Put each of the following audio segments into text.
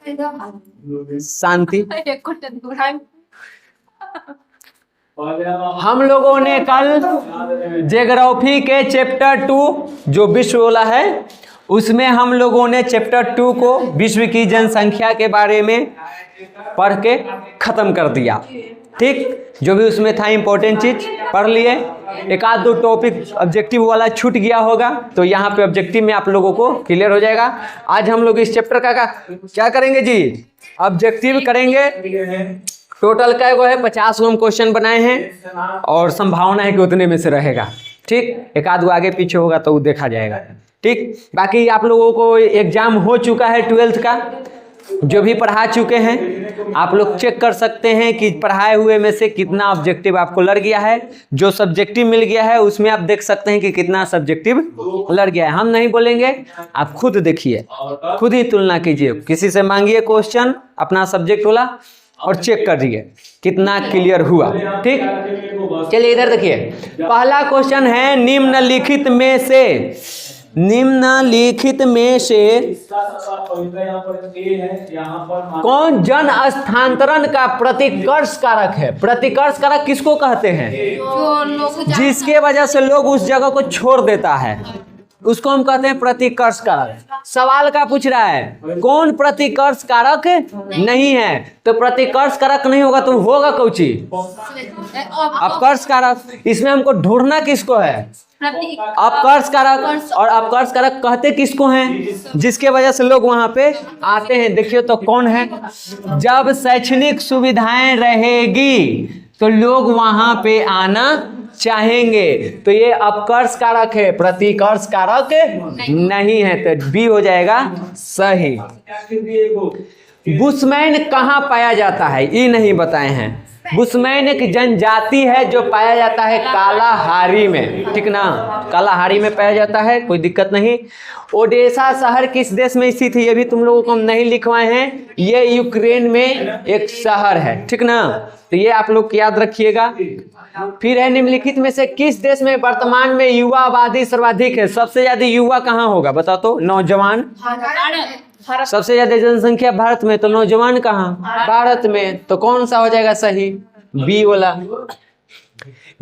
शांति। हम लोगों ने कल ज्योग्राफी के चैप्टर 2 जो विश्व वाला है उसमें हम लोगों ने चैप्टर 2 को विश्व की जनसंख्या के बारे में पढ़ के खत्म कर दिया। ठीक, जो भी उसमें था इम्पोर्टेंट चीज पढ़ लिए। एक आध दो टॉपिक ऑब्जेक्टिव वाला छूट गया होगा तो यहाँ पे ऑब्जेक्टिव में आप लोगों को क्लियर हो जाएगा। आज हम लोग इस चैप्टर का क्या करेंगे जी, ऑब्जेक्टिव करेंगे। टोटल क्या है 50 हम क्वेश्चन बनाए हैं और संभावना है कि उतने में से रहेगा। ठीक, एक आध गो आगे पीछे होगा तो वो देखा जाएगा। ठीक, बाकी आप लोगों को एग्जाम हो चुका है 12th का, जो भी पढ़ा चुके हैं आप लोग चेक कर सकते हैं कि पढ़ाए हुए में से कितना ऑब्जेक्टिव आपको लग गया है। जो सब्जेक्टिव मिल गया है उसमें आप देख सकते हैं कि कितना सब्जेक्टिव लग गया है। हम नहीं बोलेंगे, आप खुद देखिए, खुद ही तुलना कीजिए, किसी से मांगिए क्वेश्चन अपना सब्जेक्ट वाला और चेक करिए कितना क्लियर हुआ। ठीक, चलिए इधर देखिए। पहला क्वेश्चन है निम्नलिखित में से कौन जन स्थानांतरण का प्रतिकर्ष कारक है। प्रतिकर्ष कारक किसको कहते हैं, जिसके वजह से लोग उस जगह को छोड़ देता है, उसको हम कहते हैं प्रतिकर्ष कारक। सवाल का पूछ रहा है कौन प्रतिकर्ष कारक नहीं है, तो प्रतिकर्ष कारक नहीं होगा तो होगा कौची, अपकर्ष कारक। इसमें हमको ढूंढना किसको है, अपकर्ष कारक। और अपकर्ष कारक कहते किसको हैं, जिसके वजह से लोग वहां पे आते हैं। देखिए तो कौन है, जब शैक्षणिक सुविधाएं रहेगी तो लोग वहां पे आना चाहेंगे, तो ये अपकर्ष कारक है, प्रतिकर्ष कारक नहीं है, तो बी हो जाएगा सही। बुशमैन कहाँ पाया जाता है, ये नहीं बताए हैं। बुशमैन एक जनजाति है जो पाया जाता है कालाहारी में, ठीक ना, कालाहारी में पाया जाता है, कोई दिक्कत नहीं। ओडेसा शहर किस देश में स्थित है, ये भी तुम लोगों को हम नहीं लिखवाए हैं, ये यूक्रेन में एक शहर है, ठीक ना, तो ये आप लोग याद रखिएगा। फिर है निम्नलिखित में से किस देश में वर्तमान में युवा आबादी सर्वाधिक है। सबसे ज्यादा युवा कहाँ होगा बताओ तो, नौजवान। सबसे ज्यादा जनसंख्या भारत में, तो नौजवान कहाँ, भारत में, तो कौन सा हो जाएगा सही, बी वाला।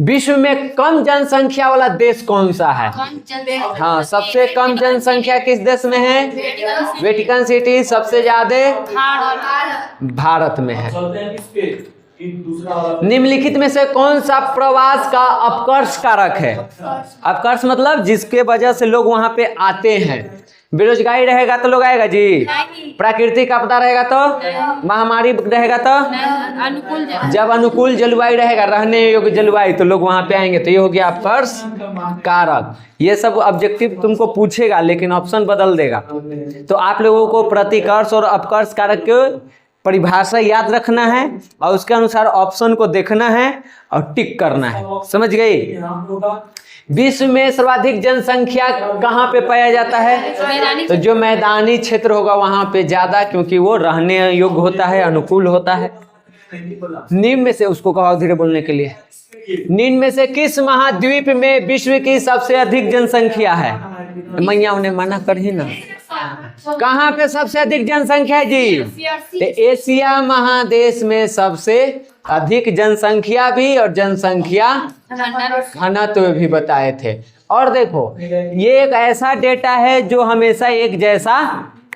विश्व में कम जनसंख्या वाला देश कौन सा है, हाँ सबसे कम जनसंख्या किस देश में है, वेटिकन सिटी, सबसे ज्यादा भारत में है। निम्नलिखित में से कौन सा प्रवास का अपकर्ष कारक है। अपकर्ष मतलब जिसके वजह से लोग वहां पे आते हैं। बेरोजगारी रहेगा तो लोग आएगा जी, प्राकृतिक आपदा रहेगा तो, महामारी रहेगा तो, जब अनुकूल जलवायु रहेगा, रहने योग्य जलवायु, तो लोग वहां पे आएंगे, तो ये हो गया अपकर्ष कारक। ये सब ऑब्जेक्टिव तुमको पूछेगा लेकिन ऑप्शन बदल देगा, तो आप लोगों को प्रतिकर्ष और अपकर्ष कारक के परिभाषा याद रखना है और उसके अनुसार ऑप्शन को देखना है और टिक करना है, समझ गई। विश्व में सर्वाधिक जनसंख्या कहाँ पे पाया जाता है, तो जो मैदानी क्षेत्र होगा वहां पे ज्यादा, क्योंकि वो रहने योग्य होता है, अनुकूल होता है। निम्न में से, उसको कहो धीरे बोलने के लिए, निम्न में से किस महाद्वीप में विश्व की सबसे अधिक जनसंख्या है। मैया उन्हें मना कर ही ना, कहाँ पे सबसे अधिक जनसंख्या है जी, तो एशिया महादेश में सबसे अधिक जनसंख्या भी और जनसंख्या घनत्व भी बताए थे। और देखो ये एक ऐसा डेटा है जो हमेशा एक जैसा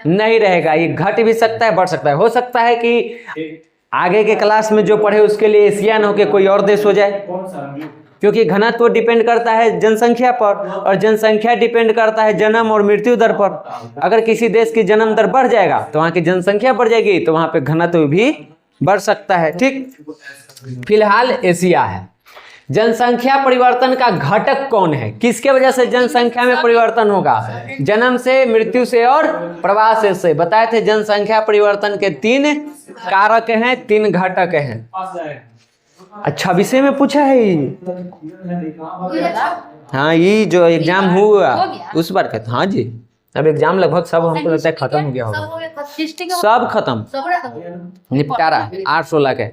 नहीं रहेगा, ये घट भी सकता है, बढ़ सकता है। हो सकता है कि आगे के क्लास में जो पढ़े उसके लिए एशिया न हो के कोई और देश हो जाए, क्योंकि घनत्व तो डिपेंड करता है जनसंख्या पर और जनसंख्या डिपेंड करता है जन्म और मृत्यु दर पर। अगर किसी देश की जन्म दर बढ़ जाएगा तो वहाँ की जनसंख्या बढ़ जाएगी, तो वहाँ पे घनत्व भी बढ़ सकता है। ठीक, फिलहाल एशिया है। जनसंख्या परिवर्तन का घटक कौन है, किसके वजह से जनसंख्या में परिवर्तन होगा, जन्म से, मृत्यु से और प्रवास से। बताए थे जनसंख्या परिवर्तन के 3 कारक हैं, 3 घटक हैं। अच्छा विषय में पूछा है ये, हाँ ये जो एग्जाम हुआ उस बार का, हाँ जी अब एग्जाम लगभग सब हमको लगता है खत्म हो गया होगा, सब खत्म, निपटारा 8-16 के।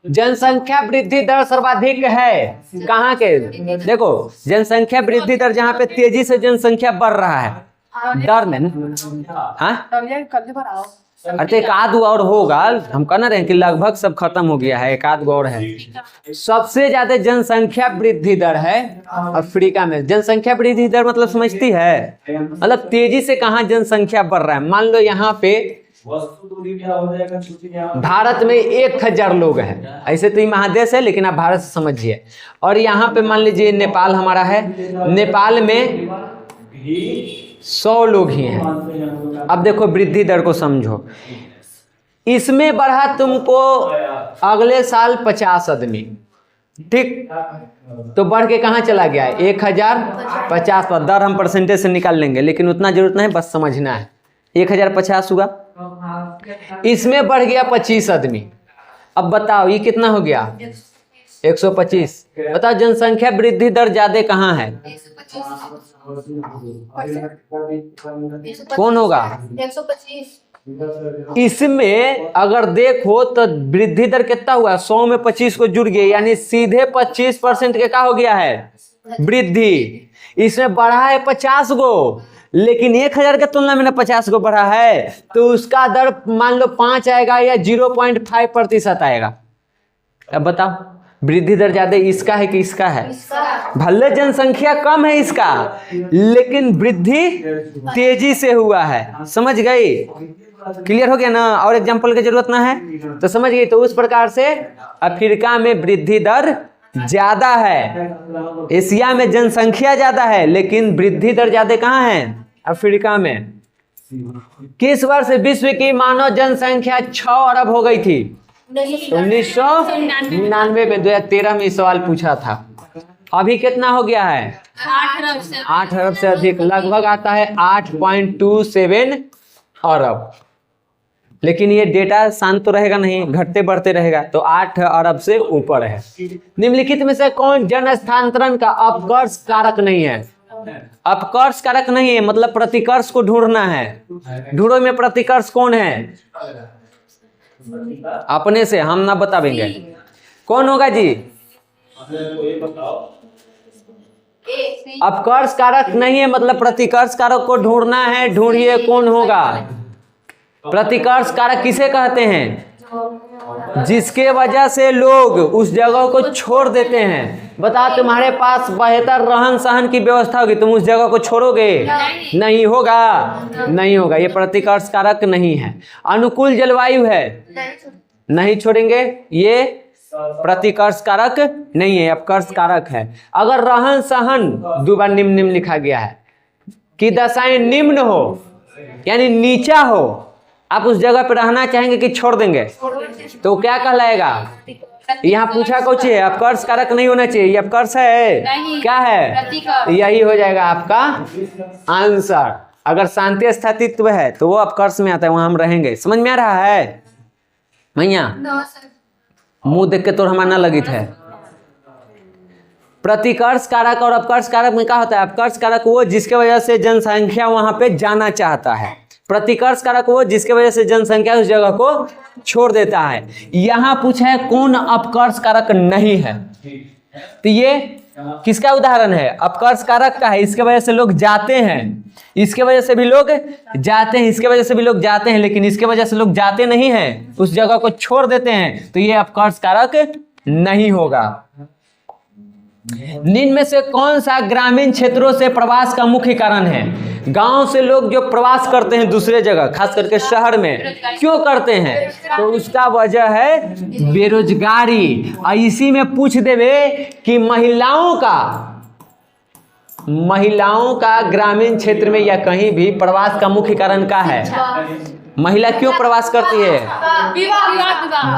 जनसंख्या वृद्धि दर सर्वाधिक है कहाँ के, देखो जनसंख्या वृद्धि दर जहाँ पे तेजी से जनसंख्या बढ़ रहा है, दर में हाँ अरे एक आध और होगा, हम कहना रहे हैं कि लगभग सब खत्म हो गया है, एक आध और है। सबसे ज्यादा जनसंख्या वृद्धि दर है अफ्रीका में। जनसंख्या वृद्धि दर मतलब समझती है, मतलब तेजी से कहाँ जनसंख्या बढ़ रहा है। मान लो यहाँ पे भारत में 1000 लोग हैं, ऐसे तो ये महादेश है लेकिन आप भारत से समझिए। और यहाँ पे मान लीजिए नेपाल हमारा है, नेपाल में 100 लोग ही हैं। अब देखो वृद्धि दर को समझो, इसमें बढ़ा तुमको अगले साल 50 आदमी, ठीक, तो बढ़ के कहाँ चला गया है 1050 पर। दर हम परसेंटेज से निकाल लेंगे लेकिन उतना जरूरत नहीं, बस समझना है। 1050 हुआ, इसमें बढ़ गया 25 आदमी। अब बताओ ये कितना हो गया 125। बताओ जनसंख्या वृद्धि दर ज्यादा कहाँ है, कौन होगा 125। इसमें अगर देखो तो वृद्धि दर कितना हुआ, 100 में 25 को जुड़ गए, यानी सीधे 25% के क्या हो गया है वृद्धि। इसमें बढ़ा है 50 गो, लेकिन 1000 के तुलना में 50 को बढ़ा है, तो उसका दर मान लो 5 आएगा या 0.5% आएगा। अब बताओ वृद्धि दर ज्यादा इसका है कि इसका है? भले जनसंख्या कम है इसका, लेकिन वृद्धि तेजी से हुआ है। समझ गई? क्लियर हो गया ना? और एग्जांपल की जरूरत ना है तो समझ गई। तो उस प्रकार से अफ्रीका में वृद्धि दर ज्यादा है, एशिया में जनसंख्या ज्यादा है लेकिन वृद्धि दर ज्यादा कहाँ है अफ्रीका में। किस वर्ष विश्व की मानव जनसंख्या 6 अरब हो गई थी? 1999 में, 2013 में सवाल पूछा था। अभी कितना हो गया है 8 अरब से अधिक, लगभग आता है 8.27 अरब। लेकिन ये डेटा शांत तो रहेगा नहीं, घटते बढ़ते रहेगा, तो 8 अरब से ऊपर है। निम्नलिखित में से कौन जन स्थानांतरण का अपकर्ष कारक नहीं है? अपकर्ष कारक नहीं है मतलब प्रतिकर्ष को ढूंढना है। ढूंढो में प्रतिकर्ष कौन है? अपने से हम ना बताएंगे, कौन होगा जी? अपकर्ष कारक नहीं है मतलब प्रतिकर्ष कारक को ढूंढना है। ढूंढिए कौन होगा। प्रतिकर्ष कारक किसे कहते हैं? जिसके वजह से लोग उस जगह को छोड़ देते हैं। बता, तुम्हारे पास बेहतर रहन सहन की व्यवस्था होगी, तुम उस जगह को छोड़ोगे? नहीं होगा, नहीं होगा। ये प्रतिकर्ष कारक नहीं है। अनुकूल जलवायु है, नहीं छोड़ेंगे, ये प्रतिकर्ष कारक नहीं है, अपकर्ष कारक है। अगर रहन सहन, दो बार निम्न निम्न लिखा गया है कि दशाएं निम्न हो यानी नीचा हो, आप उस जगह पर रहना चाहेंगे कि छोड़ देंगे, तो क्या कहलाएगा? यहाँ पूछा कुछ है, अपकर्ष कारक नहीं होना चाहिए। ये अपकर्ष है, क्या है? यही हो जाएगा आपका आंसर। अगर शांति स्थायित्व है तो वो अपकर्ष में आता है, वहां हम रहेंगे। समझ में आ रहा है भैया? मुंह देख के तो हमारा ना लगित है। प्रतिकर्ष कारक और अपकर्ष कारक में क्या होता है? अपकर्ष कारक वो जिसके वजह से जनसंख्या वहां पे जाना चाहता है, प्रतिकर्ष कारक वो जिसके वजह से जनसंख्या उस जगह को छोड़ देता है। यहां पूछा है कौन अपकर्ष कारक नहीं है, तो ये किसका उदाहरण है? अपकर्ष कारक का है। इसके वजह से लोग जाते हैं, इसके वजह से भी लोग जाते हैं, इसके वजह से भी लोग जाते हैं, लेकिन इसके वजह से लोग जाते नहीं हैं, उस जगह को छोड़ देते हैं, तो ये अपकर्ष कारक नहीं होगा। निम्न में से कौन सा ग्रामीण क्षेत्रों से प्रवास का मुख्य कारण है? गांव से लोग जो प्रवास करते हैं दूसरे जगह, खास करके शहर में, क्यों करते हैं? तो उसका वजह है बेरोजगारी। और इसी में पूछ देवे कि महिलाओं का ग्रामीण क्षेत्र में या कहीं भी प्रवास का मुख्य कारण क्या है? महिला क्यों प्रवास करती है?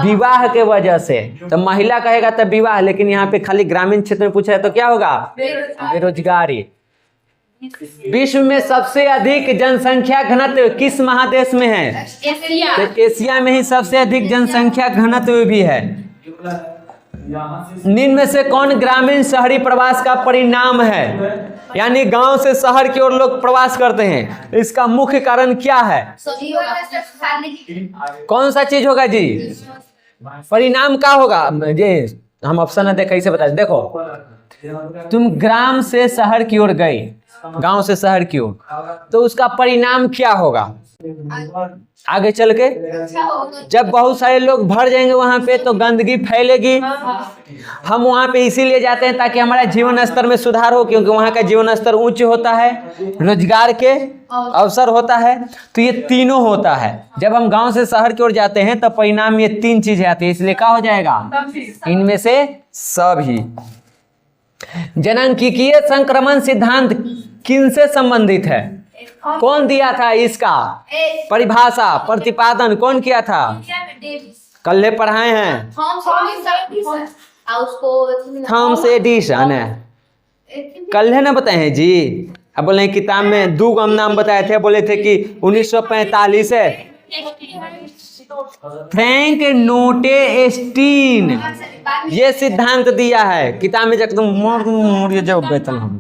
विवाह के वजह से। तो महिला कहेगा तो विवाह, लेकिन यहाँ पे खाली ग्रामीण क्षेत्र में पूछा है तो क्या होगा? बेरोजगारी। विश्व में सबसे अधिक जनसंख्या घनत्व किस महादेश में है? एशिया। तो एशिया में ही सबसे अधिक जनसंख्या घनत्व भी है। निम्न में से कौन ग्रामीण शहरी प्रवास का परिणाम है? यानी गांव से शहर की ओर लोग प्रवास करते हैं, इसका मुख्य कारण क्या है? कौन सा चीज होगा जी? परिणाम क्या होगा जी? हम ऑप्शन है कैसे बता? देखो, तुम ग्राम से शहर की ओर गए, गांव से शहर की ओर, तो उसका परिणाम क्या होगा? आगे चल के जब बहुत सारे लोग भर जाएंगे वहां पे तो गंदगी फैलेगी। हम वहां पे इसीलिए जाते हैं ताकि हमारा जीवन स्तर में सुधार हो, क्योंकि वहां का जीवन स्तर उच्च होता है, रोजगार के अवसर होता है। तो ये तीनों होता है। जब हम गांव से शहर की ओर जाते हैं तब परिणाम ये तीन चीजें आती है, इसलिए क्या हो जाएगा, इनमें से सभी। जननांगीय संक्रमण सिद्धांत किनसे संबंधित है? कौन दिया था इसका परिभाषा, प्रतिपादन कौन किया था? कल पढ़ाए हैं, थॉमस एडिसन है। कल ना बताए हैं जी। अब बोले किताब में दो गम नाम बताए थे, बोले थे कि 1945 है फ्रैंक नोटेस्टीन ये सिद्धांत दिया है किताब में। जब बेतल हम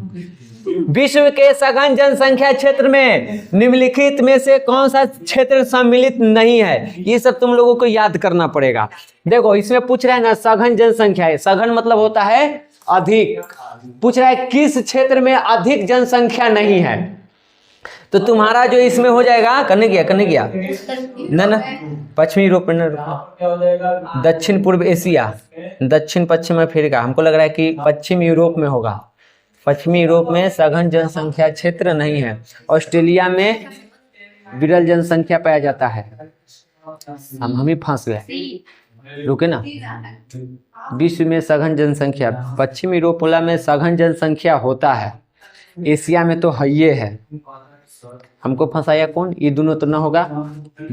विश्व के सघन जनसंख्या क्षेत्र में निम्नलिखित में से कौन सा क्षेत्र सम्मिलित नहीं है? ये सब तुम लोगों को याद करना पड़ेगा। देखो इसमें पूछ रहा है ना, सघन जनसंख्या है। सघन मतलब होता है अधिक। पूछ रहा है किस क्षेत्र में अधिक जनसंख्या नहीं है, तो तुम्हारा जो इसमें हो जाएगा, करने गया ना पश्चिमी यूरोप में, दक्षिण पूर्व एशिया, दक्षिण पश्चिम अफ्रीका। हमको लग रहा है कि पश्चिम यूरोप में होगा। पश्चिमी यूरोप में सघन जनसंख्या क्षेत्र नहीं है। ऑस्ट्रेलिया में विरल जनसंख्या पाया जाता है। हम ही फंस गए, रुके ना। विश्व में सघन जनसंख्या, पश्चिम यूरोप वाला में सघन जनसंख्या होता है, एशिया में तो है ये है। हमको फंसाया कौन? ये दोनों तो ना होगा,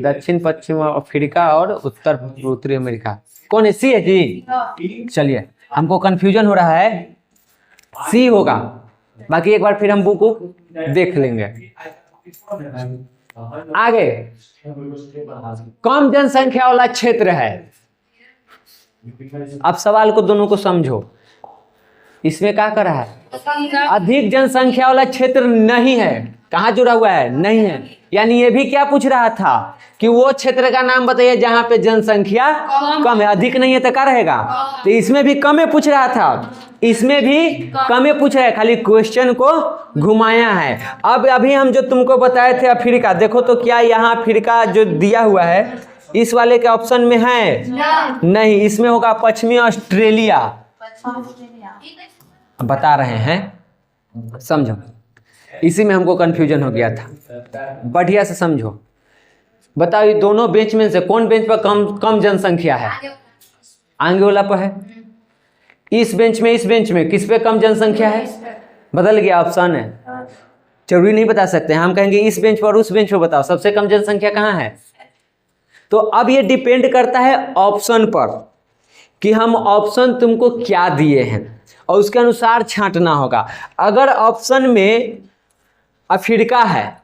दक्षिण पश्चिम अफ्रीका और उत्तरी अमेरिका। कौन है? सी है जी। चलिए हमको कंफ्यूजन हो रहा है, सी होगा। बाकी एक बार फिर हम बुक को देख लेंगे। आगे कम जनसंख्या वाला क्षेत्र है। अब सवाल को दोनों को समझो। इसमें क्या कर रहा है? अधिक जनसंख्या वाला क्षेत्र नहीं है। कहाँ जुड़ा हुआ है? नहीं है। यानी ये भी क्या पूछ रहा था कि वो क्षेत्र का नाम बताइए जहां पे जनसंख्या कम है। अधिक नहीं है तो क्या रहेगा? तो इसमें भी कम पूछ रहा था, इसमें भी कम पूछ रहा है, खाली क्वेश्चन को घुमाया है। अब अभी हम जो तुमको बताए थे अफ्रीका, देखो तो क्या यहाँ अफ्रीका जो दिया हुआ है इस वाले के ऑप्शन में है? नहीं, इसमें होगा पश्चिमी ऑस्ट्रेलिया। बता रहे हैं, समझो। इसी में हमको कंफ्यूजन हो गया था, बढ़िया से समझो। बताओ ये दोनों बेंच में से कौन बेंच पर कम जनसंख्या है? आगे वाला पर है। इस बेंच में किस पे कम जनसंख्या है? बदल गया ऑप्शन है, जरूरी नहीं बता सकते। हम कहेंगे इस बेंच पर, उस बेंच पर बताओ सबसे कम जनसंख्या कहाँ है। तो अब ये डिपेंड करता है ऑप्शन पर कि हम ऑप्शन तुमको क्या दिए हैं और उसके अनुसार छांटना होगा। अगर ऑप्शन में अफ्रीका है,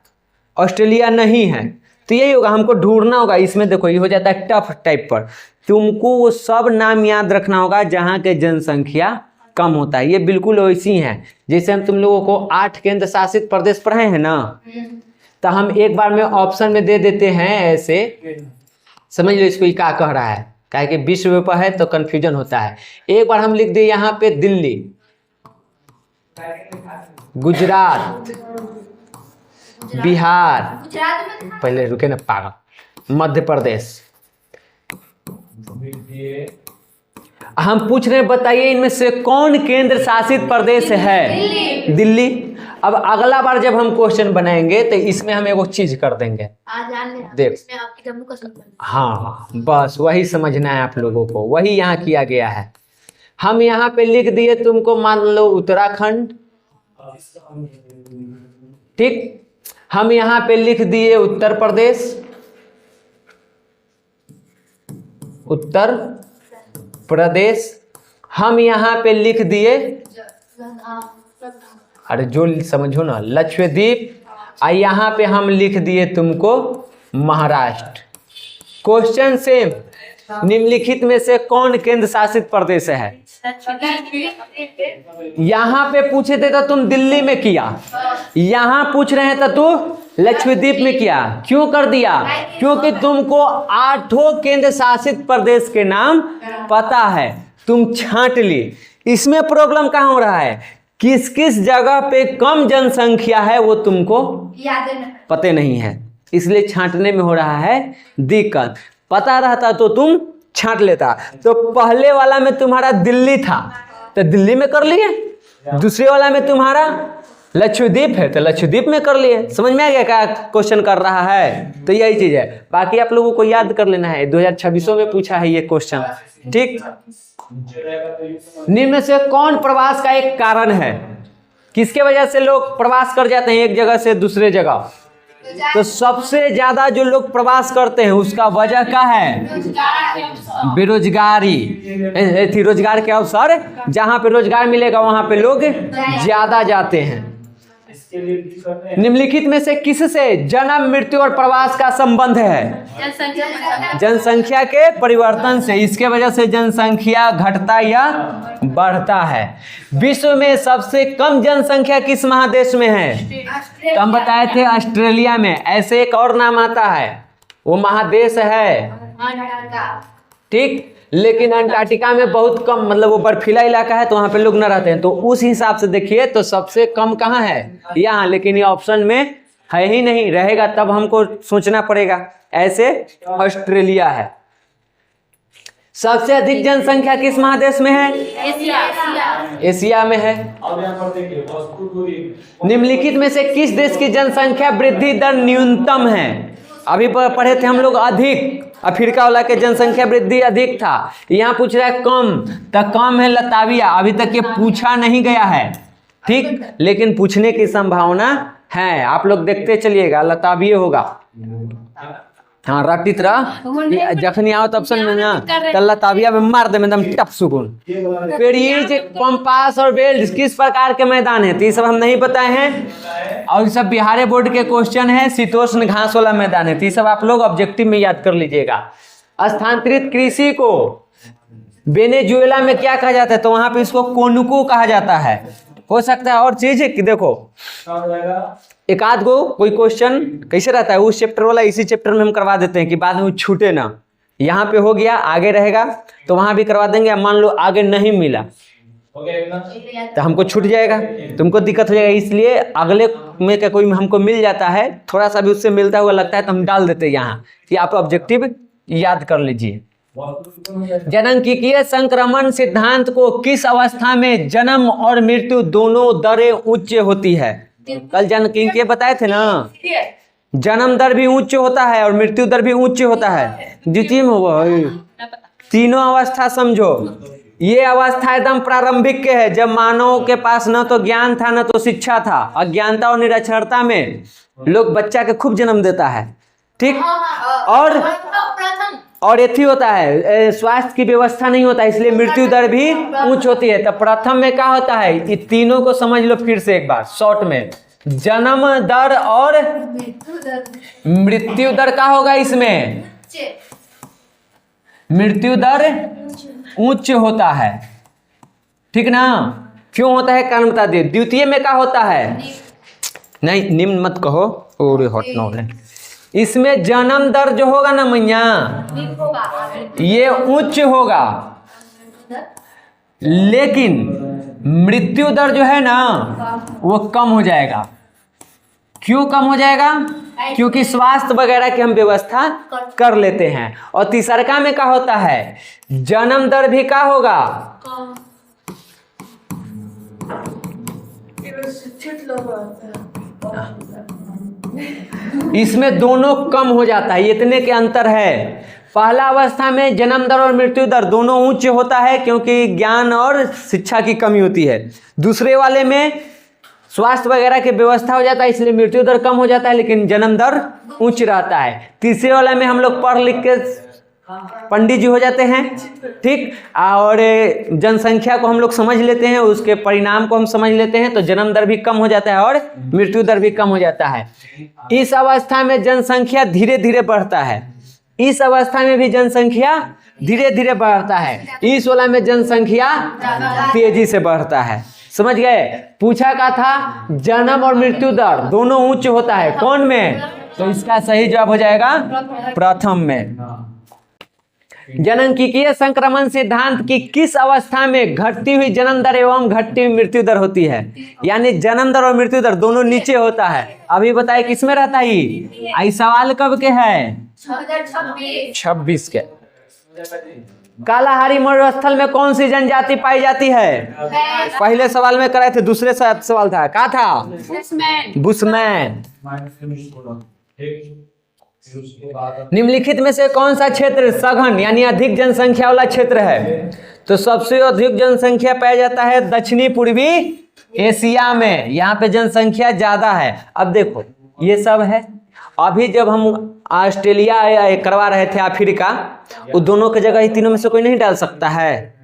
ऑस्ट्रेलिया नहीं है, तो यही होगा, हमको ढूंढना होगा। इसमें देखो ये हो जाता है टफ टाइप पर। तुमको वो सब नाम याद रखना होगा जहाँ के जनसंख्या कम होता है। ये बिल्कुल वैसी हैं जैसे हम तुम लोगों को 8 केंद्र शासित प्रदेश पढ़े हैं ना, तो हम एक बार में ऑप्शन में दे देते हैं ऐसे। समझ लो इसको क्या कह रहा है, काहे कि विश्व पर है तो कंफ्यूजन होता है। एक बार हम लिख दिए यहाँ पे दिल्ली, गुजरात, बिहार, पहले रुके ना पागल, मध्य प्रदेश। हम पूछ रहे हैं बताइए इनमें से कौन केंद्र शासित प्रदेश है? दिल्ली। अब अगला बार जब हम क्वेश्चन बनाएंगे तो इसमें हम एक चीज कर देंगे, देख। हाँ बस वही समझना है आप लोगों को, वही यहाँ किया गया है। हम यहाँ पे लिख दिए तुमको, मान लो उत्तराखंड, ठीक। हम यहाँ पे लिख दिए उत्तर प्रदेश, उत्तर प्रदेश। हम यहाँ पे लिख दिए, अरे जो समझो ना, लक्षद्वीप। और यहाँ पे हम लिख दिए तुमको महाराष्ट्र। क्वेश्चन सेम, निम्नलिखित में से कौन केंद्र शासित प्रदेश है? यहाँ पे पूछे थे तो तुम दिल्ली में किया, यहाँ पूछ रहे हैं तो तू लक्षद्वीप में किया। क्यों कर दिया? क्योंकि तुमको 8 केंद्र शासित प्रदेश के नाम पता है, तुम छांट ली। इसमें प्रॉब्लम कहाँ हो रहा है? किस किस जगह पे कम जनसंख्या है वो तुमको पते नहीं है। इसलिए छांटने में हो रहा है दिक्कत। पता रहता तो तुम छांट लेता। तो पहले वाला में तुम्हारा दिल्ली था तो दिल्ली में कर लिए, दूसरे वाला में तुम्हारा लक्षद्वीप है तो लक्षद्वीप में कर लिए। समझ में आ गया क्या क्वेश्चन कर रहा है? तो यही चीज है, बाकी आप लोगों को याद कर लेना है। 2026 में पूछा है ये क्वेश्चन। ठीक, निम्न में से कौन प्रवास का एक कारण है? किसके वजह से लोग प्रवास कर जाते हैं एक जगह से दूसरे जगह? तो सबसे ज्यादा जो लोग प्रवास करते हैं उसका वजह क्या है? बेरोजगारी। रोजगार के अवसर, जहां पे रोजगार मिलेगा वहां पे लोग ज्यादा जाते हैं। निम्नलिखित में से किससे जन्म, मृत्यु और प्रवास का संबंध है? जनसंख्या के परिवर्तन से। इसके वजह से जनसंख्या घटता या बढ़ता है। विश्व में सबसे कम जनसंख्या किस महादेश में है? तो हम बताए थे ऑस्ट्रेलिया में। ऐसे एक और नाम आता है, वो महादेश है, ठीक, लेकिन अंटार्कटिका में बहुत कम, मतलब वो बर्फीला इलाका है तो वहां पे लोग न रहते हैं। तो उस हिसाब से देखिए तो सबसे कम कहाँ है? यहाँ। लेकिन ये ऑप्शन में है ही नहीं, रहेगा तब हमको सोचना पड़ेगा। ऐसे ऑस्ट्रेलिया है। सबसे अधिक जनसंख्या किस महादेश में है? एशिया में है। निम्नलिखित में से किस देश की जनसंख्या वृद्धि दर न्यूनतम है? अभी पढ़े थे हम लोग अधिक, अफ्रीका वाला के जनसंख्या वृद्धि अधिक था। यहाँ पूछ रहा है कम, तो कम है लताविया। अभी तक ये पूछा नहीं गया है, ठीक, लेकिन पूछने की संभावना है। आप लोग देखते चलिएगा, लताविये होगा। हाँ, रटित रह, जखनी आओ तब सन में ना तल्ला ताबिया में मार दे एकदम टप सुकून। पेरिज, कंपास और बेल्ट किस प्रकार के मैदान है? तो ये सब हम नहीं बताए हैं, और ये सब बिहार बोर्ड के क्वेश्चन है। शीतोष्ण घास वाला मैदान है, तो ये सब आप लोग ऑब्जेक्टिव में याद कर लीजिएगा। स्थानांतरित कृषि को वेनेजुएला में क्या कहा जाता है? तो वहां पे इसको कोनुको कहा जाता है। हो सकता है और चीज है कि देखो एक आध गो कोई क्वेश्चन कैसे रहता है उस चैप्टर वाला इसी चैप्टर में हम करवा देते हैं कि बाद में वो छूटे ना। यहाँ पे हो गया, आगे रहेगा तो वहां भी करवा देंगे। मान लो आगे नहीं मिला तो हमको छूट जाएगा, तुमको दिक्कत हो जाएगा। इसलिए अगले में का कोई हमको मिल जाता है, थोड़ा सा भी उससे मिलता हुआ लगता है तो हम डाल देते हैं यहाँ कि आप ऑब्जेक्टिव याद कर लीजिए। जननांकीय संक्रमण सिद्धांत को किस अवस्था में जन्म और मृत्यु दोनों दरें उच्च होती है? कल जननांकीय बताए थे ना, जन्म दर भी उच्च होता है और मृत्यु दर भी उच्च होता है। द्वितीय में हुआ तीनों अवस्था समझो। ये अवस्था एकदम प्रारंभिक के है, जब मानव के पास न तो ज्ञान था न तो शिक्षा था। अज्ञानता और निरक्षरता में लोग बच्चा के खूब जन्म देता है, ठीक, और एथी होता है, स्वास्थ्य की व्यवस्था नहीं होता, इसलिए मृत्यु दर भी उच्च होती है। तो प्रथम में क्या होता है, ये तीनों को समझ लो फिर से एक बार शॉर्ट में। जन्म दर और मृत्यु दर क्या होगा? इसमें मृत्यु दर उच्च होता है, ठीक ना। क्यों होता है कारण बता दिए। द्वितीय में क्या होता है? नहीं, निम्न मत कहो, और हॉट नॉलेज। इसमें जन्म दर जो होगा ना मैया, ये उच्च होगा, लेकिन मृत्यु दर जो है ना वो कम हो जाएगा। क्यों कम हो जाएगा? क्योंकि स्वास्थ्य वगैरह की हम व्यवस्था कर लेते हैं। और तीसरका में क्या होता है? जन्म दर भी क्या होगा? इसमें दोनों कम हो जाता है, इतने के अंतर है। पहला अवस्था में जन्म दर और मृत्यु दर दोनों उच्च होता है क्योंकि ज्ञान और शिक्षा की कमी होती है। दूसरे वाले में स्वास्थ्य वगैरह की व्यवस्था हो जाता है, इसलिए मृत्यु दर कम हो जाता है लेकिन जन्म दर उच्च रहता है। तीसरे वाले में हम लोग पढ़ लिख के पंडित जी हो जाते हैं, ठीक, और जनसंख्या को हम लोग समझ लेते हैं, उसके परिणाम को हम समझ लेते हैं, तो जन्म दर भी कम हो जाता है और मृत्यु दर भी कम हो जाता है। इस अवस्था में जनसंख्या धीरे धीरे बढ़ता है, इस अवस्था में भी जनसंख्या धीरे धीरे बढ़ता है, इस वाला में जनसंख्या तेजी से बढ़ता है। समझ गए? पूछा का था जन्म और मृत्यु दर दोनों उच्च होता है, कौन में? तो इसका सही जवाब हो जाएगा प्रथम में। जननकीय संक्रमण सिद्धांत की किस अवस्था में घटती हुई जन्म दर एवं घटती हुई मृत्यु दर होती है? यानी जन्म दर और मृत्यु दर दोनों नीचे होता है। अभी बताइए किसमें रहता है ये? आई सवाल कब के है? 26 के। कालाहारी मरुस्थल में कौन सी जनजाति पाई जाती है? पहले सवाल में कराए थे, दूसरे सवाल था, क्या था? बुशमैन। निम्नलिखित में से कौन सा क्षेत्र सघन यानी अधिक जनसंख्या वाला क्षेत्र है? तो सबसे अधिक जनसंख्या पाया जाता है दक्षिणी पूर्वी एशिया में, यहाँ पे जनसंख्या ज्यादा है। अब देखो ये सब है। अभी जब हम ऑस्ट्रेलिया करवा रहे थे अफ्रीका, वो दोनों की जगह ही तीनों में से कोई नहीं डाल सकता है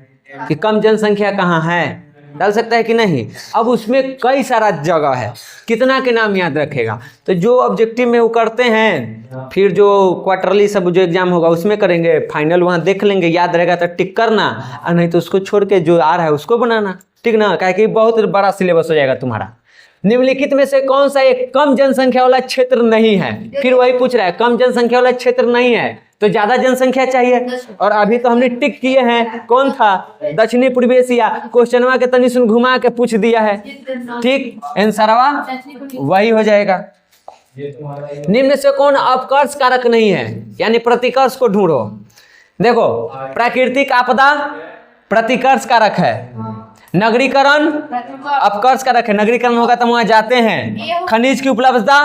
कि कम जनसंख्या कहाँ है? डाल सकता है कि नहीं? अब उसमें कई सारा जगह है, कितना के नाम याद रखेगा? तो जो ऑब्जेक्टिव में वो करते हैं, फिर जो क्वार्टरली सब जो एग्जाम होगा उसमें करेंगे, फाइनल वहाँ देख लेंगे, याद रहेगा तो टिक करना, और नहीं तो उसको छोड़ के जो आ रहा है उसको बनाना, ठीक ना? क्या कि बहुत बड़ा सिलेबस हो जाएगा तुम्हारा। निम्नलिखित में से कौन सा एक कम जनसंख्या वाला क्षेत्र नहीं है? फिर वही पूछ रहा है, कम जनसंख्या वाला क्षेत्र नहीं है तो ज्यादा जनसंख्या चाहिए, और अभी तो हमने टिक किए हैं, कौन था? दक्षिणी पूर्वी एशिया। क्वेश्चनवा के तनी सुन घुमा के पूछ दिया है, ठीक? आंसरवा वही हो जाएगा। निम्न से कौन अपकर्ष कारक नहीं है? यानी प्रतिकर्ष को ढूंढो। देखो, प्राकृतिक आपदा प्रतिकर्ष कारक है, नगरीकरण अपकर्ष कारक है, नगरीकरण होगा तो वहां जाते हैं। खनिज की उपलब्धता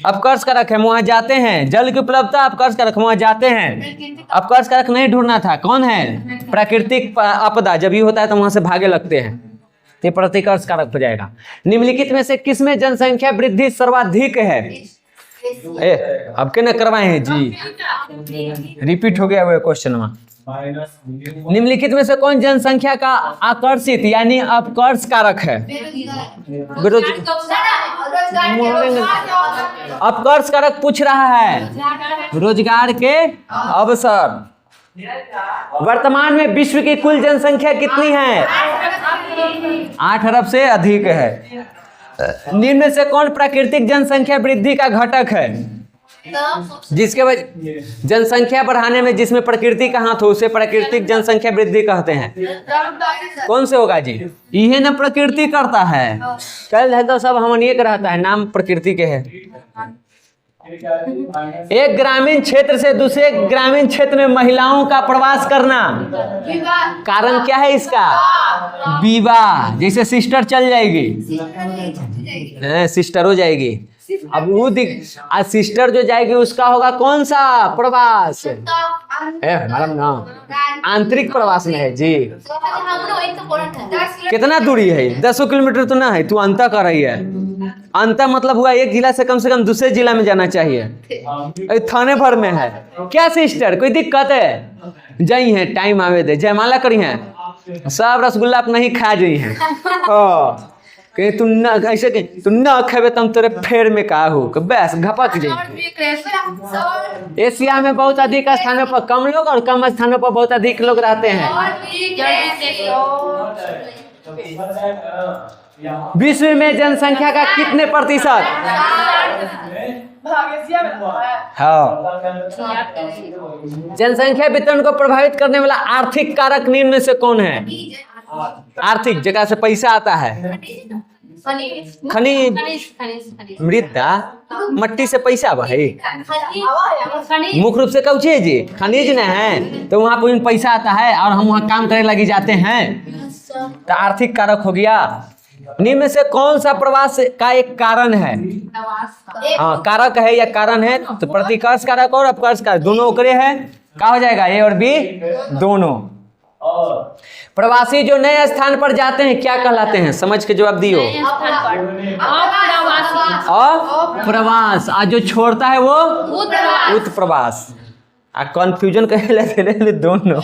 अपकर्ष कारक है, वहां जाते हैं। जल की उपलब्धता अपकर्ष कारक, वहां जाते हैं। अपकर्ष कारक नहीं ढूंढना था, कौन है? प्राकृतिक आपदा जब ये होता है तो वहां से भागे लगते हैं, ये प्रतिकर्ष कारक हो जाएगा। निम्नलिखित में से किसमें जनसंख्या वृद्धि सर्वाधिक है? अब के न करवाए हैं जी, रिपीट हो गया वो क्वेश्चन में। निम्नलिखित में से कौन जनसंख्या का आकर्षित यानी अपकर्ष कारक है? अपकर्ष कारक पूछ रहा है, रोजगार के अवसर। वर्तमान में विश्व की कुल जनसंख्या कितनी है? 8 अरब से अधिक है। निम्न में से कौन प्राकृतिक जनसंख्या वृद्धि का घटक है? जिसके वजह जनसंख्या बढ़ाने में जिसमें प्रकृति का हाथ हो उसे प्राकृतिक जनसंख्या वृद्धि कहते हैं। कौन से होगा जी? यह ना प्रकृति करता है, चल है तो सब हम एक रहता है, नाम प्रकृति के है। एक ग्रामीण क्षेत्र से दूसरे ग्रामीण क्षेत्र में महिलाओं का प्रवास करना, कारण क्या है इसका? विवाह। जैसे सिस्टर चल जाएगी, सिस्टर हो जाएगी, अब वो सिस्टर जो जाएगी उसका होगा कौन सा प्रवास? मैडम ना आंतरिक प्रवास में है जी। कितना दूरी है? 10 किलोमीटर तो ना है, तू अंत कर रही है। अंत मतलब हुआ एक जिला से कम दूसरे जिला में जाना चाहिए, थाने भर में है। क्या सिस्टर कोई दिक्कत है? जाई है, टाइम आवे दे, जयमाला करी है, सब रसगुल्ला आप नहीं खा जाई है। कहीं तुम ना ऐसे कहीं तुम ना खेबे तुम तेरे फेर में का हो बस घपक जाए। एशिया में बहुत अधिक स्थानों पर कम लोग और कम स्थानों पर बहुत अधिक लोग रहते हैं। विश्व में जनसंख्या का कितने प्रतिशत? हाँ, जनसंख्या वितरण को प्रभावित करने वाला आर्थिक कारक निम्न में से कौन है? आर्थिक जगह से पैसा आता है, खनिज, मृदा, मट्टी से पैसा भाई मुख्य रूप से कौची है जी? खनिज न है, तो वहाँ पर पैसा आता है और हम वहाँ काम करने लगी जाते हैं, तो आर्थिक कारक हो गया। निम्न में से कौन सा प्रवास का एक कारण है? हाँ, कारक है या कारण है, तो प्रतिकर्ष कारक और अपकर्ष कारक दोनों ओकरे है, क्या हो जाएगा? ए और बी दोनों। प्रवासी जो नए स्थान पर जाते हैं क्या कहलाते हैं? समझ के जवाब दियो। अप्रवास। और जो छोड़ता है वो उत्प्रवास। कंफ्यूजन कहे ले दोनों।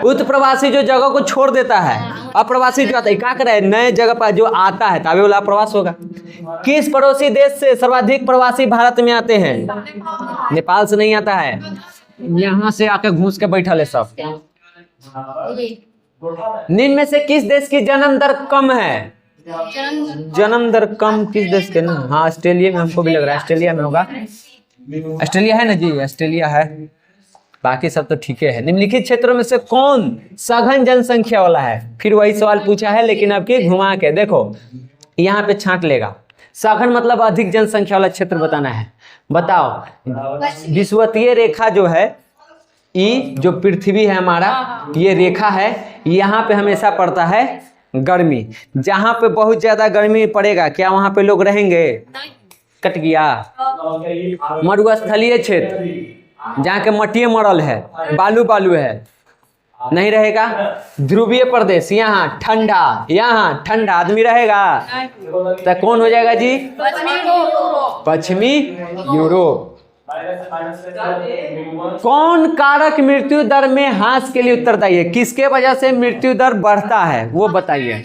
उत्प्रवासी जो जगह को छोड़ देता है, अप्रवासी जो आता है क्या करे? नए जगह पर जो आता है तभी वाला प्रवास होगा। किस पड़ोसी देश से सर्वाधिक प्रवासी भारत में आते हैं? नेपाल से नहीं आता है, यहाँ से आके घुस के बैठा ले सब। निम्न में से किस देश की जन्म दर कम है? जन्म दर कम किस देश के? हाँ, ऑस्ट्रेलिया में, हमको भी लग रहा है ऑस्ट्रेलिया में होगा। ऑस्ट्रेलिया है ना जी, ऑस्ट्रेलिया है, बाकी सब तो ठीक है। निम्नलिखित क्षेत्रों में से कौन सघन जनसंख्या वाला है? फिर वही सवाल पूछा है लेकिन अब की घुमा के देखो, यहाँ पे छांट लेगा। सघन मतलब अधिक जनसंख्या वाला क्षेत्र बताना है। बताओ, विषुवतीय रेखा जो है, ई जो पृथ्वी है हमारा, ये रेखा है, यहाँ पे हमेशा पड़ता है गर्मी। जहाँ पे बहुत ज्यादा गर्मी पड़ेगा क्या वहाँ पे लोग रहेंगे? कट गया। मरुस्थलीय क्षेत्र जहाँ के मटिए मरल है, बालू बालू है, नहीं रहेगा। ध्रुवीय प्रदेश, यहाँ ठंडा आदमी रहेगा, तो कौन हो जाएगा जी? पश्चिमी यूरोप। कौन कारक मृत्यु दर में ह्रास के लिए उत्तरदायी है? किसके वजह से मृत्यु दर बढ़ता है वो बताइए।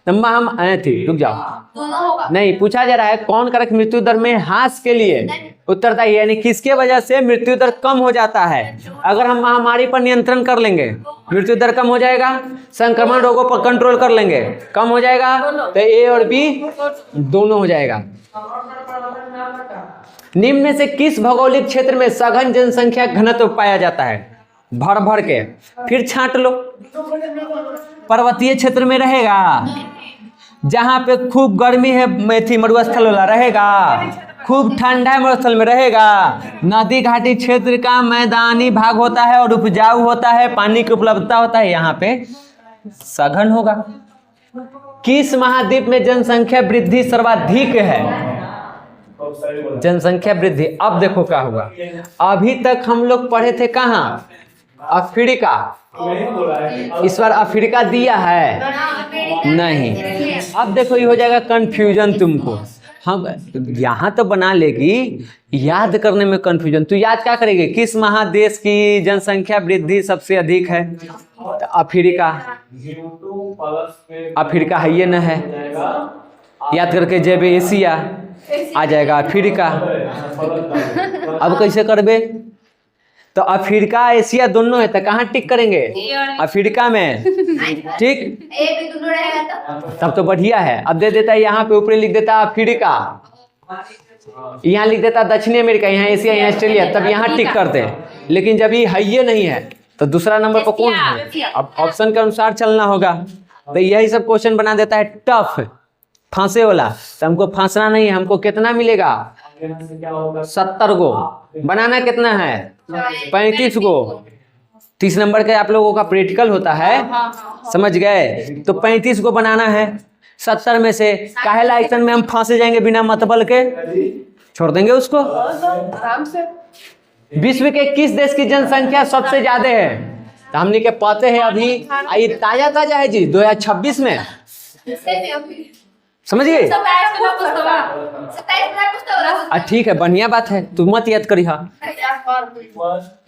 हम रुक जाओ, नहीं पूछा जा रहा है कौन कारक मृत्यु दर में ह्रास के लिए उत्तरदायी है, यानी किसके वजह से मृत्यु दर कम हो जाता है। अगर हम महामारी पर नियंत्रण कर लेंगे मृत्यु दर कम हो जाएगा, संक्रमण रोगों पर कंट्रोल कर लेंगे कम हो जाएगा, तो ए और बी दोनों हो जाएगा। निम्न में से किस भौगोलिक क्षेत्र में सघन जनसंख्या घनत्व पाया जाता है? भर भर के फिर छांट लो। पर्वतीय क्षेत्र में रहेगा, जहाँ पे खूब गर्मी है मेथी मरुस्थल वाला रहेगा, खूब ठंडा है मरुस्थल में रहेगा। नदी घाटी क्षेत्र का मैदानी भाग होता है और उपजाऊ होता है, पानी की उपलब्धता होता है, यहाँ पे सघन होगा। किस महाद्वीप में जनसंख्या वृद्धि सर्वाधिक है? जनसंख्या वृद्धि। अब देखो क्या हुआ, अभी तक हम लोग पढ़े थे कहाँ? अफ्रीका। इस बार अफ्रीका दिया है नहीं। अब देखो ये हो जाएगा कंफ्यूजन तुमको। हम यहाँ तो बना लेगी, याद करने में कंफ्यूजन। तू याद क्या करेगी? किस महादेश की जनसंख्या वृद्धि सबसे अधिक है? तो अफ्रीका है, ये न है, याद करके जब एशिया आ जाएगा अफ्रीका। अब कैसे करबे? तो अफ्रीका एशिया दोनों है, तो कहाँ टिक करेंगे? अफ्रीका में, ठीक, तब तो बढ़िया है। अब दे देता है यहाँ पे, ऊपर लिख देता अफ्रीका, यहाँ लिख देता दक्षिणी अमेरिका, यहाँ एशिया, यहाँ ऑस्ट्रेलिया, तब यहाँ टिक करते। लेकिन जब ये है ये नहीं है तो दूसरा नंबर पर कौन है? अब ऑप्शन के अनुसार चलना होगा। तो यही सब क्वेश्चन बना देता है टफ, फांसे वाला। तो हमको फांसना नहीं है, हमको कितना मिलेगा? 70 गो। बनाना कितना है? 35 गो। 30 नंबर के आप लोगों का प्रैक्टिकल होता है, समझ गए? तो 35 गो बनाना है 70 में से। काहे लाइसन में हम फांसे जाएंगे बिना मतलब के? छोड़ देंगे उसको। विश्व के किस देश की जनसंख्या सबसे ज्यादा है? तो हमने के पाते हैं अभी, ये ताजा ताजा है जी, 2026 में, समझिए। ठीक है, बढ़िया बात है, तू मत याद करी।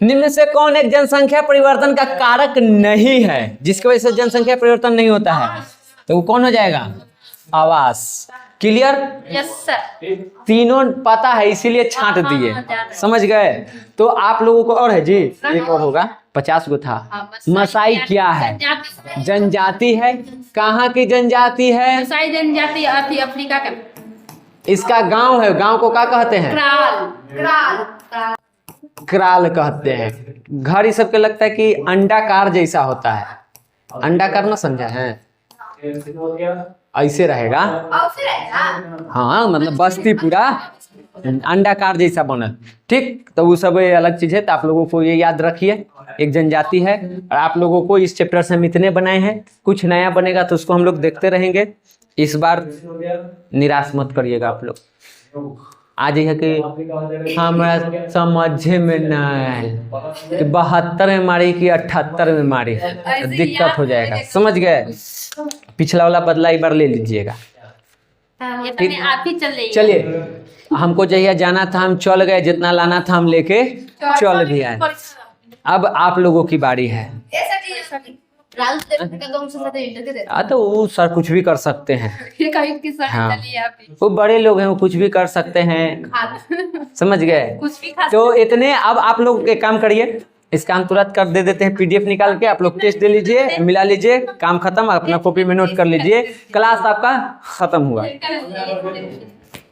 निम्न से कौन एक जनसंख्या परिवर्तन का कारक नहीं है, जिसकी वजह से जनसंख्या परिवर्तन नहीं होता है? तो वो कौन हो जाएगा? आवास। क्लियर? Yes sir. तीनों पता है इसीलिए छांट दिए, समझ गए? तो आप लोगों को और है जी, एक और होगा, 50 गो था। मसाई क्या है? जनजाति है। कहाँ की जनजाति है? मसाई जनजाति अफ्रीका का। इसका गांव है, गांव को क्या कहते हैं? क्राल कहते हैं। घर इस सबके लगता है कि अंडाकार जैसा होता है। अंडाकार ना समझा है? ऐसे रहेगा, हाँ, मतलब बस्ती पूरा अंडाकार जैसा बनल, ठीक। तो वो सब अलग चीज है, तो आप लोगों को ये याद रखिए, एक जनजाति है। और आप लोगों को इस चैप्टर से हम इतने बनाए हैं, कुछ नया बनेगा तो उसको हम लोग देखते रहेंगे। इस बार निराश मत करिएगा आप लोग। आज यह कि हमारा समझ में न आए कि 72 में मारी कि 78 में मारी, दिक्कत हो जाएगा, समझ गए? पिछला वाला बदला एक बार ले लीजिएगा, चलिए। हमको जहिया जाना था हम चल गए, जितना लाना था हम लेके चल भी आए। अब आप लोगों की बारी है। तो वो सर कुछ भी कर सकते हैं, हाँ, वो बड़े लोग हैं, वो कुछ भी कर सकते हैं, समझ गए? तो इतने। अब आप लोग एक काम करिए, इस काम तुरंत कर दे देते हैं, PDF निकाल के आप लोग टेस्ट दे लीजिए, मिला लीजिए, काम खत्म। अपना कॉपी में नोट कर लीजिए, क्लास आपका खत्म हुआ।